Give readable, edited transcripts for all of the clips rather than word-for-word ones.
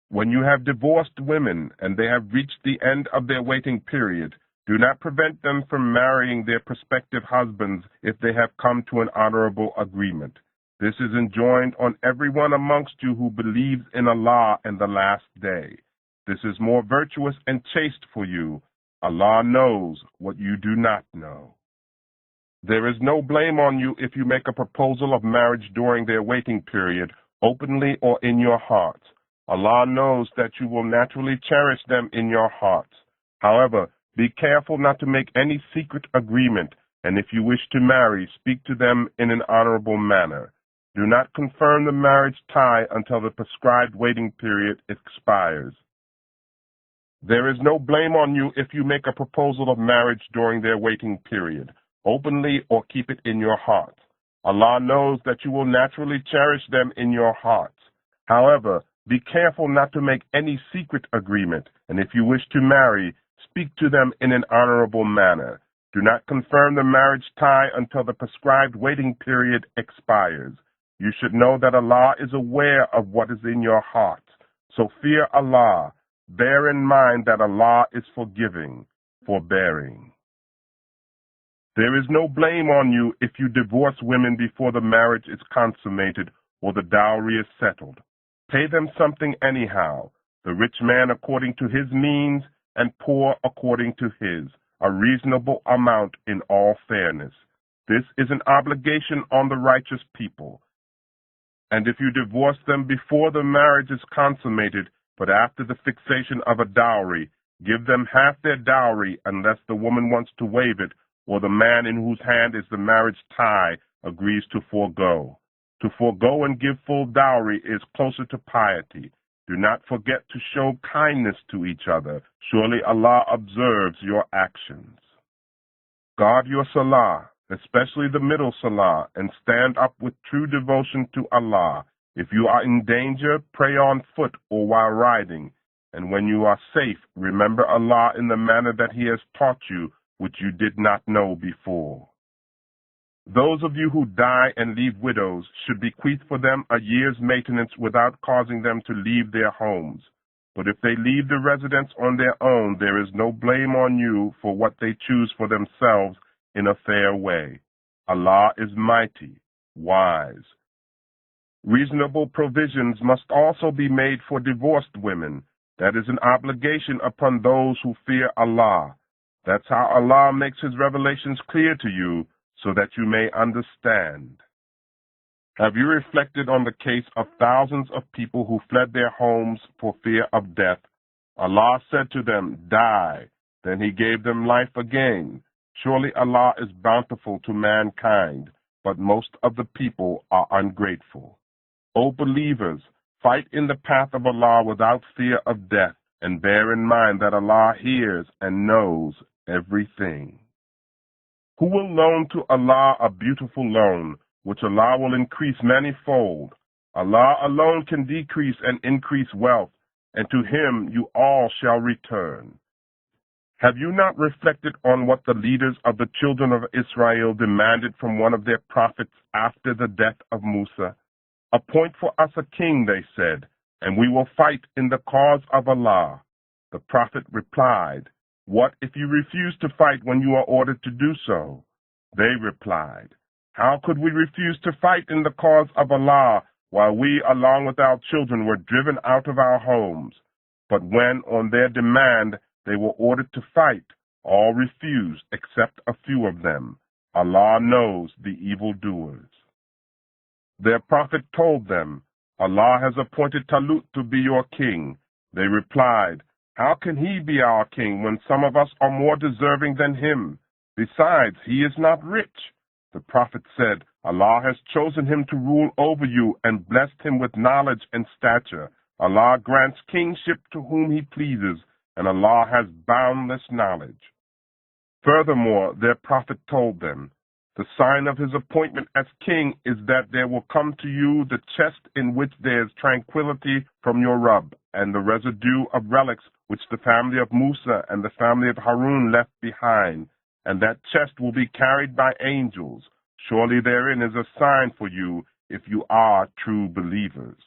When you have divorced women and they have reached the end of their waiting period, do not prevent them from marrying their prospective husbands if they have come to an honorable agreement. This is enjoined on everyone amongst you who believes in Allah and the last day. This is more virtuous and chaste for you. Allah knows what you do not know. There is no blame on you if you make a proposal of marriage during their waiting period, openly or in your hearts. Allah knows that you will naturally cherish them in your hearts. However, be careful not to make any secret agreement, and if you wish to marry, speak to them in an honorable manner. Do not confirm the marriage tie until the prescribed waiting period expires. There is no blame on you if you make a proposal of marriage during their waiting period, openly or keep it in your heart. Allah knows that you will naturally cherish them in your hearts. However, be careful not to make any secret agreement, and if you wish to marry, speak to them in an honorable manner. Do not confirm the marriage tie until the prescribed waiting period expires. You should know that Allah is aware of what is in your heart. So fear Allah. Bear in mind that Allah is forgiving, forbearing. There is no blame on you if you divorce women before the marriage is consummated or the dowry is settled. Pay them something anyhow, the rich man according to his means and poor according to his, a reasonable amount in all fairness. This is an obligation on the righteous people. And if you divorce them before the marriage is consummated, but after the fixation of a dowry, give them half their dowry unless the woman wants to waive it or the man in whose hand is the marriage tie agrees to forego. To forego and give full dowry is closer to piety. Do not forget to show kindness to each other. Surely Allah observes your actions. Guard your salah, especially the middle salah, and stand up with true devotion to Allah. If you are in danger, pray on foot or while riding. And when you are safe, remember Allah in the manner that He has taught you, which you did not know before. Those of you who die and leave widows should bequeath for them a year's maintenance without causing them to leave their homes. But if they leave the residence on their own, there is no blame on you for what they choose for themselves in a fair way. Allah is mighty, wise. Reasonable provisions must also be made for divorced women. That is an obligation upon those who fear Allah. That's how Allah makes His revelations clear to you, so that you may understand. Have you reflected on the case of thousands of people who fled their homes for fear of death? Allah said to them, "Die." Then He gave them life again. Surely Allah is bountiful to mankind, but most of the people are ungrateful. O believers, fight in the path of Allah without fear of death, and bear in mind that Allah hears and knows everything. Who will loan to Allah a beautiful loan, which Allah will increase manifold? Allah alone can decrease and increase wealth, and to Him you all shall return. Have you not reflected on what the leaders of the children of Israel demanded from one of their prophets after the death of Musa? "Appoint for us a king," they said, "and we will fight in the cause of Allah." The prophet replied, "What if you refuse to fight when you are ordered to do so?" They replied, "How could we refuse to fight in the cause of Allah while we, along with our children, were driven out of our homes?" But when, on their demand, they were ordered to fight, all refused except a few of them. Allah knows the evildoers. Their prophet told them, "Allah has appointed Talut to be your king." They replied, "How can he be our king when some of us are more deserving than him? Besides, he is not rich." The prophet said, "Allah has chosen him to rule over you and blessed him with knowledge and stature. Allah grants kingship to whom He pleases, and Allah has boundless knowledge." Furthermore, their prophet told them, "The sign of his appointment as king is that there will come to you the chest in which there is tranquility from your Rabb, and the residue of relics which the family of Musa and the family of Harun left behind, and that chest will be carried by angels. Surely therein is a sign for you if you are true believers."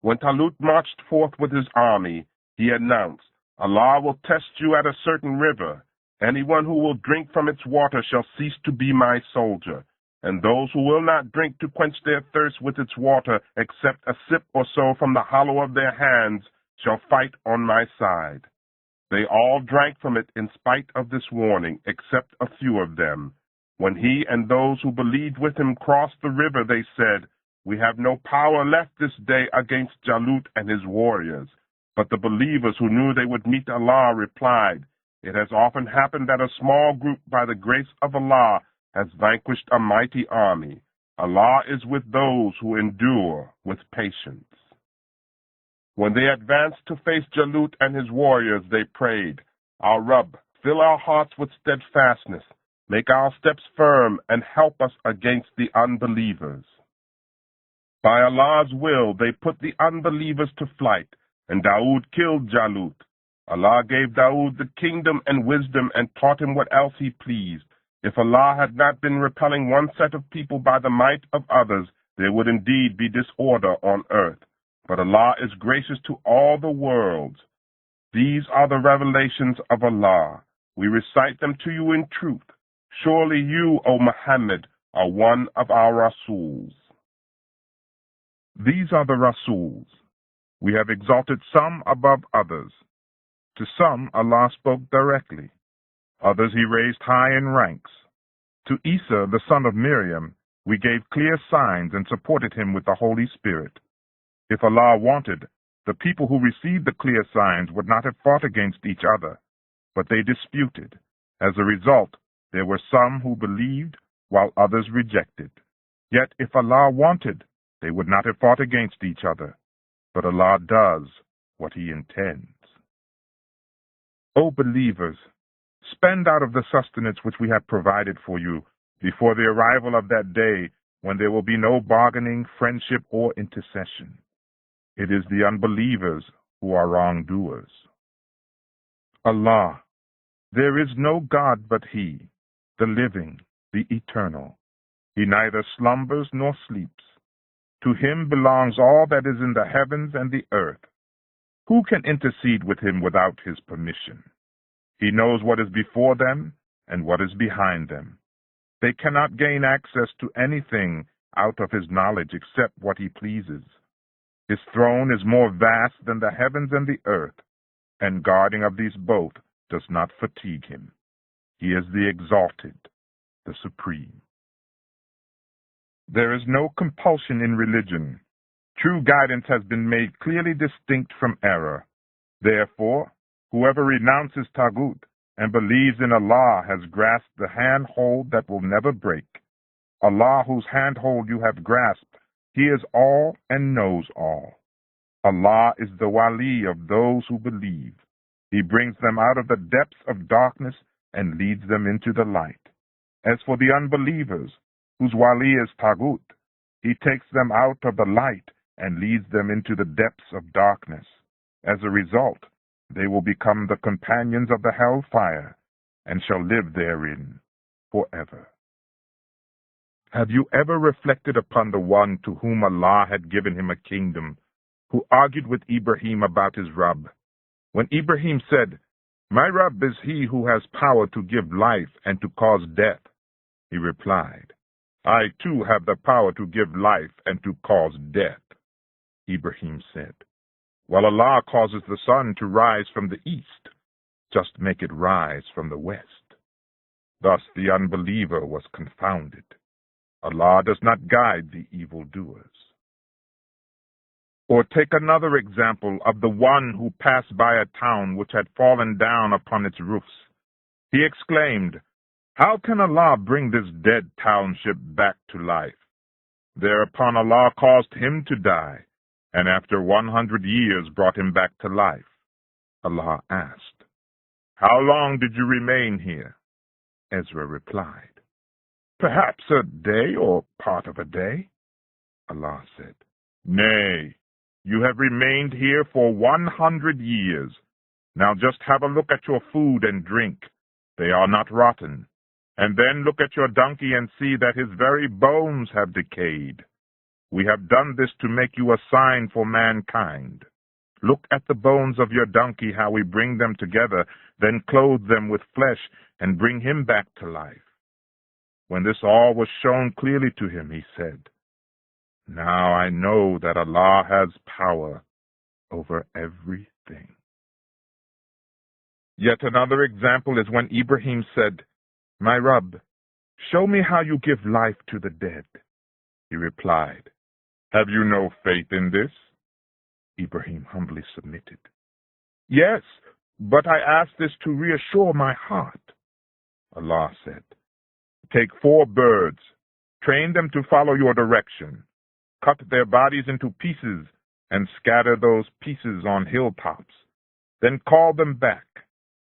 When Talut marched forth with his army, he announced, Allah will test you at a certain river. Anyone who will drink from its water shall cease to be my soldier, and those who will not drink to quench their thirst with its water, except a sip or so from the hollow of their hands, shall fight on my side. They all drank from it in spite of this warning, except a few of them. When he and those who believed with him crossed the river, they said, We have no power left this day against Jalut and his warriors. But the believers who knew they would meet Allah replied, It has often happened that a small group, by the grace of Allah, has vanquished a mighty army. Allah is with those who endure with patience. When they advanced to face Jalut and his warriors, they prayed, Our Rabb, fill our hearts with steadfastness, make our steps firm, and help us against the unbelievers. By Allah's will, they put the unbelievers to flight, and Dawood killed Jalut. Allah gave Dawood the kingdom and wisdom and taught him what else he pleased. If Allah had not been repelling one set of people by the might of others, there would indeed be disorder on earth. But Allah is gracious to all the worlds. These are the revelations of Allah. We recite them to you in truth. Surely you, O Muhammad, are one of our Rasuls. These are the Rasuls. We have exalted some above others. To some Allah spoke directly. Others he raised high in ranks. To Isa, the son of Miriam, we gave clear signs and supported him with the Holy Spirit. If Allah wanted, the people who received the clear signs would not have fought against each other, but they disputed. As a result, there were some who believed, while others rejected. Yet if Allah wanted, they would not have fought against each other, but Allah does what He intends. O believers, spend out of the sustenance which we have provided for you before the arrival of that day when there will be no bargaining, friendship, or intercession. It is the unbelievers who are wrongdoers. Allah, there is no God but He, the living, the eternal. He neither slumbers nor sleeps. To Him belongs all that is in the heavens and the earth. Who can intercede with Him without His permission? He knows what is before them and what is behind them. They cannot gain access to anything out of His knowledge except what He pleases. His throne is more vast than the heavens and the earth, and guarding of these both does not fatigue Him. He is the exalted, the supreme. There is no compulsion in religion. True guidance has been made clearly distinct from error. Therefore, whoever renounces Taghut and believes in Allah has grasped the handhold that will never break. Allah, whose handhold you have grasped, He is all and knows all. Allah is the wali of those who believe. He brings them out of the depths of darkness and leads them into the light. As for the unbelievers, whose wali is Taghut, he takes them out of the light and leads them into the depths of darkness. As a result, they will become the companions of the hellfire and shall live therein forever. Have you ever reflected upon the one to whom Allah had given him a kingdom, who argued with Ibrahim about his Rabb? When Ibrahim said, My Rabb is He who has power to give life and to cause death, he replied, I too have the power to give life and to cause death. Ibrahim said, Well, Allah causes the sun to rise from the east. Just make it rise from the west. Thus the unbeliever was confounded. Allah does not guide the evildoers. Or take another example of the one who passed by a town which had fallen down upon its roofs. He exclaimed, How can Allah bring this dead township back to life? Thereupon Allah caused him to die, and after 100 years brought him back to life. Allah asked, How long did you remain here? Ezra replied, Perhaps a day or part of a day. Allah said, Nay, you have remained here for 100 years. Now just have a look at your food and drink. They are not rotten. And then look at your donkey and see that his very bones have decayed. We have done this to make you a sign for mankind. Look at the bones of your donkey, how we bring them together, then clothe them with flesh, and bring him back to life." When this all was shown clearly to him, he said, "Now I know that Allah has power over everything." Yet another example is when Ibrahim said, "My Rabb, show me how you give life to the dead." He replied, "Have you no faith in this?" Ibrahim humbly submitted, "Yes, but I ask this to reassure my heart." Allah said, "Take 4 birds, train them to follow your direction, cut their bodies into pieces, and scatter those pieces on hilltops. Then call them back.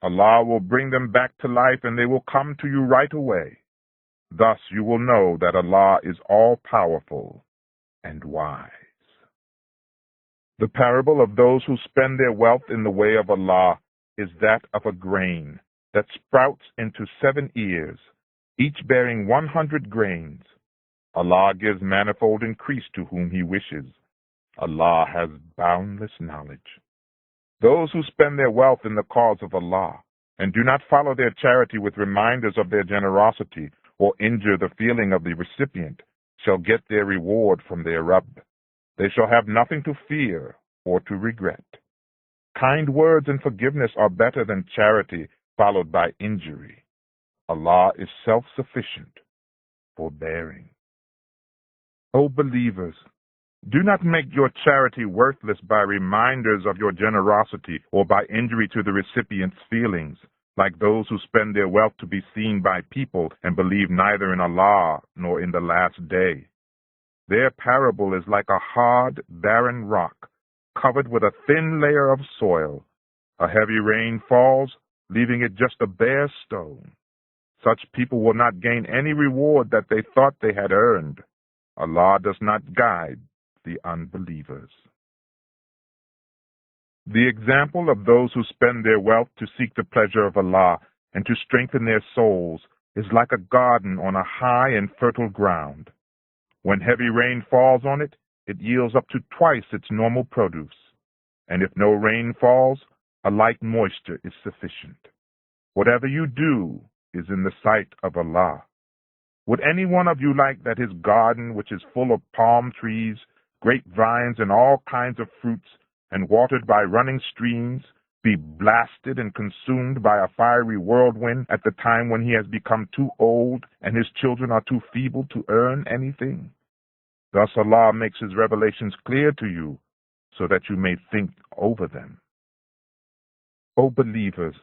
Allah will bring them back to life, and they will come to you right away. Thus you will know that Allah is all-powerful and wise." The parable of those who spend their wealth in the way of Allah is that of a grain that sprouts into 7 ears, each bearing 100 grains. Allah gives manifold increase to whom He wishes. Allah has boundless knowledge. Those who spend their wealth in the cause of Allah and do not follow their charity with reminders of their generosity or injure the feeling of the recipient shall get their reward from their Rabb. They shall have nothing to fear or to regret. Kind words and forgiveness are better than charity followed by injury. Allah is self-sufficient, forbearing. O believers, do not make your charity worthless by reminders of your generosity or by injury to the recipient's feelings, like those who spend their wealth to be seen by people and believe neither in Allah nor in the last day. Their parable is like a hard, barren rock, covered with a thin layer of soil. A heavy rain falls, leaving it just a bare stone. Such people will not gain any reward that they thought they had earned. Allah does not guide the unbelievers. The example of those who spend their wealth to seek the pleasure of Allah and to strengthen their souls is like a garden on a high and fertile ground. When heavy rain falls on it, it yields up to twice its normal produce. And if no rain falls, a light moisture is sufficient. Whatever you do is in the sight of Allah. Would any one of you like that his garden, which is full of palm trees, grapevines, and all kinds of fruits, and watered by running streams, be blasted and consumed by a fiery whirlwind at the time when he has become too old and his children are too feeble to earn anything? Thus Allah makes His revelations clear to you, so that you may think over them. O believers,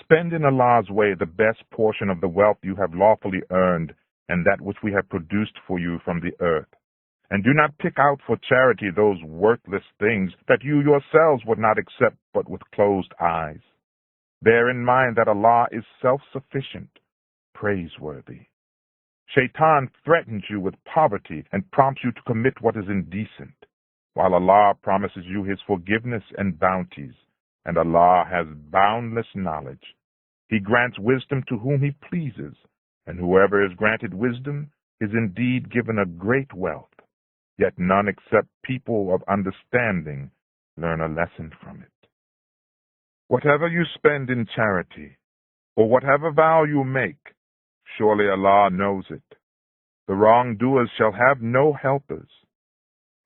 spend in Allah's way the best portion of the wealth you have lawfully earned and that which we have produced for you from the earth. And do not pick out for charity those worthless things that you yourselves would not accept but with closed eyes. Bear in mind that Allah is self-sufficient, praiseworthy. Shaitan threatens you with poverty and prompts you to commit what is indecent, while Allah promises you His forgiveness and bounties, and Allah has boundless knowledge. He grants wisdom to whom He pleases, and whoever is granted wisdom is indeed given a great wealth. Yet none except people of understanding learn a lesson from it. Whatever you spend in charity, or whatever vow you make, surely Allah knows it. The wrongdoers shall have no helpers.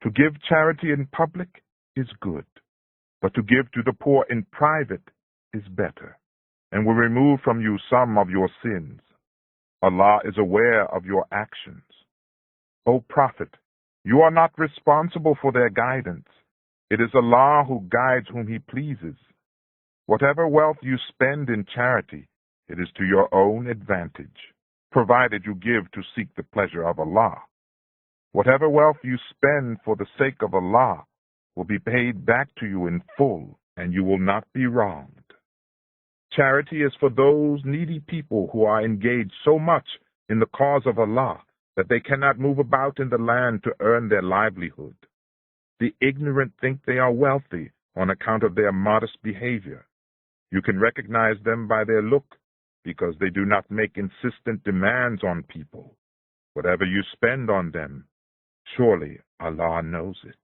To give charity in public is good, but to give to the poor in private is better, and will remove from you some of your sins. Allah is aware of your actions. O Prophet, you are not responsible for their guidance. It is Allah who guides whom He pleases. Whatever wealth you spend in charity, it is to your own advantage, provided you give to seek the pleasure of Allah. Whatever wealth you spend for the sake of Allah will be paid back to you in full, and you will not be wronged. Charity is for those needy people who are engaged so much in the cause of Allah that they cannot move about in the land to earn their livelihood. The ignorant think they are wealthy on account of their modest behavior. You can recognize them by their look, because they do not make insistent demands on people. Whatever you spend on them, Surely Allah knows it.